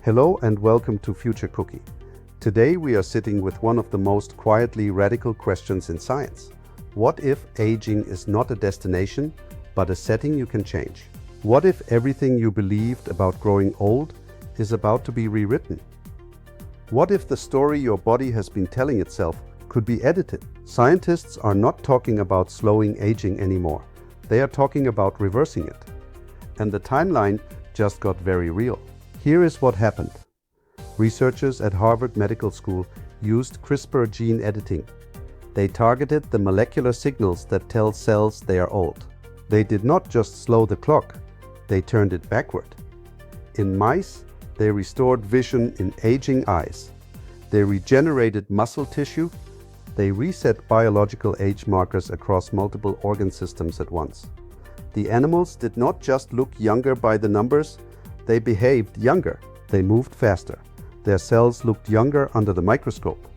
Hello and welcome to Future Cookie. Today we are sitting with one of the most quietly radical questions in science. What if aging is not a destination, but a setting you can change? What if everything you believed about growing old is about to be rewritten? What if the story your body has been telling itself could be edited? Scientists are not talking about slowing aging anymore. They are talking about reversing it. And the timeline just got very real. Here is what happened. Researchers at Harvard Medical School used CRISPR gene editing. They targeted the molecular signals that tell cells they are old. They did not just slow the clock, they turned it backward. In mice, they restored vision in aging eyes. They regenerated muscle tissue. They reset biological age markers across multiple organ systems at once. The animals did not just look younger by the numbers, they behaved younger. They moved faster. Their cells looked younger under the microscope.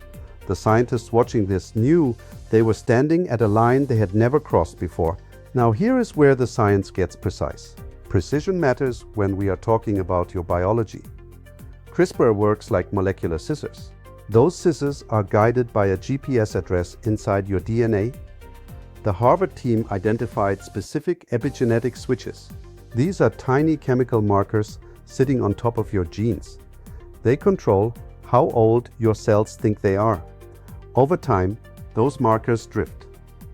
The scientists watching this knew they were standing at a line they had never crossed before. Now here is where the science gets precise. Precision matters when we are talking about your biology. CRISPR works like molecular scissors. Those scissors are guided by a GPS address inside your DNA. The Harvard team identified specific epigenetic switches. These are tiny chemical markers sitting on top of your genes. They control how old your cells think they are. Over time, those markers drift.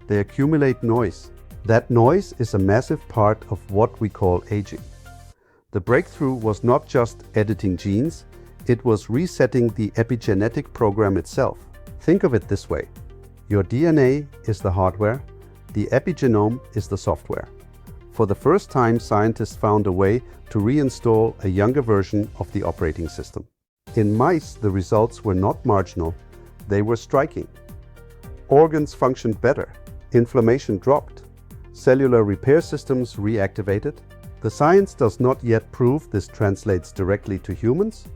They accumulate noise. That noise is a massive part of what we call aging. The breakthrough was not just editing genes, it was resetting the epigenetic program itself. Think of it this way. Your DNA is the hardware, the epigenome is the software. For the first time, scientists found a way to reinstall a younger version of the operating system. In mice, the results were not marginal, they were striking. Organs functioned better, inflammation dropped, cellular repair systems reactivated. The science does not yet prove this translates directly to humans,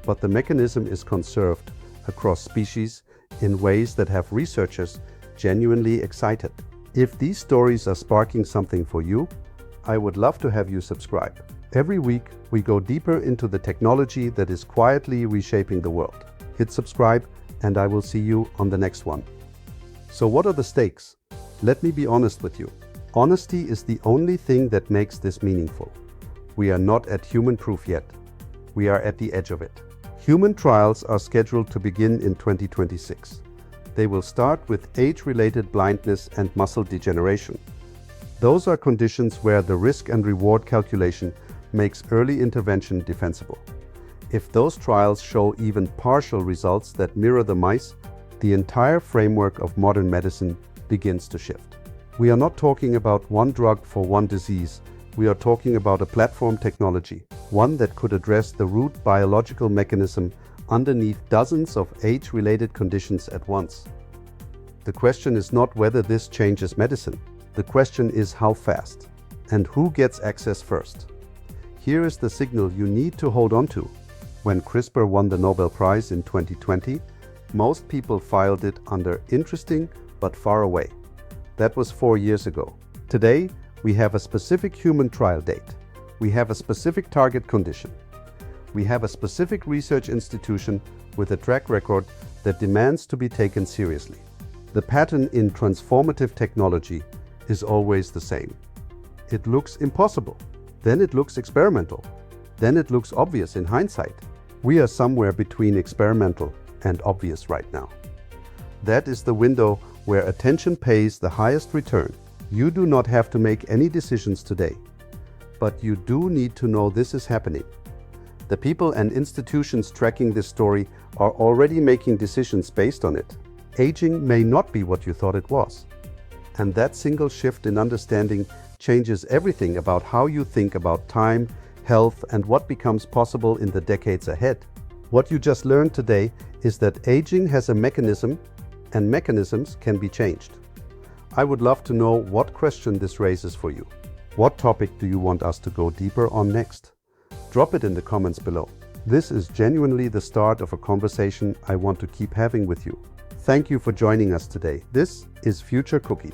but the mechanism is conserved across species in ways that have researchers genuinely excited. If these stories are sparking something for you, I would love to have you subscribe. Every week, we go deeper into the technology that is quietly reshaping the world. Hit subscribe, and I will see you on the next one. So what are the stakes? Let me be honest with you. Honesty is the only thing that makes this meaningful. We are not at human proof yet. We are at the edge of it. Human trials are scheduled to begin in 2026. They will start with age-related blindness and muscle degeneration. Those are conditions where the risk and reward calculation makes early intervention defensible. If those trials show even partial results that mirror the mice, the entire framework of modern medicine begins to shift. We are not talking about one drug for one disease. We are talking about a platform technology, one that could address the root biological mechanism underneath dozens of age-related conditions at once. The question is not whether this changes medicine. The question is how fast, and who gets access first. Here is the signal you need to hold on to. When CRISPR won the Nobel Prize in 2020, most people filed it under interesting but far away. That was 4 years ago. Today, we have a specific human trial date. We have a specific target condition. We have a specific research institution with a track record that demands to be taken seriously. The pattern in transformative technology is always the same. It looks impossible. Then it looks experimental. Then it looks obvious in hindsight. We are somewhere between experimental and obvious right now. That is the window where attention pays the highest return. You do not have to make any decisions today, but you do need to know this is happening. The people and institutions tracking this story are already making decisions based on it. Aging may not be what you thought it was. And that single shift in understanding changes everything about how you think about time, health, and what becomes possible in the decades ahead. What you just learned today is that aging has a mechanism, and mechanisms can be changed. I would love to know what question this raises for you. What topic do you want us to go deeper on next? Drop it in the comments below. This is genuinely the start of a conversation I want to keep having with you. Thank you for joining us today. This is Future Cookie.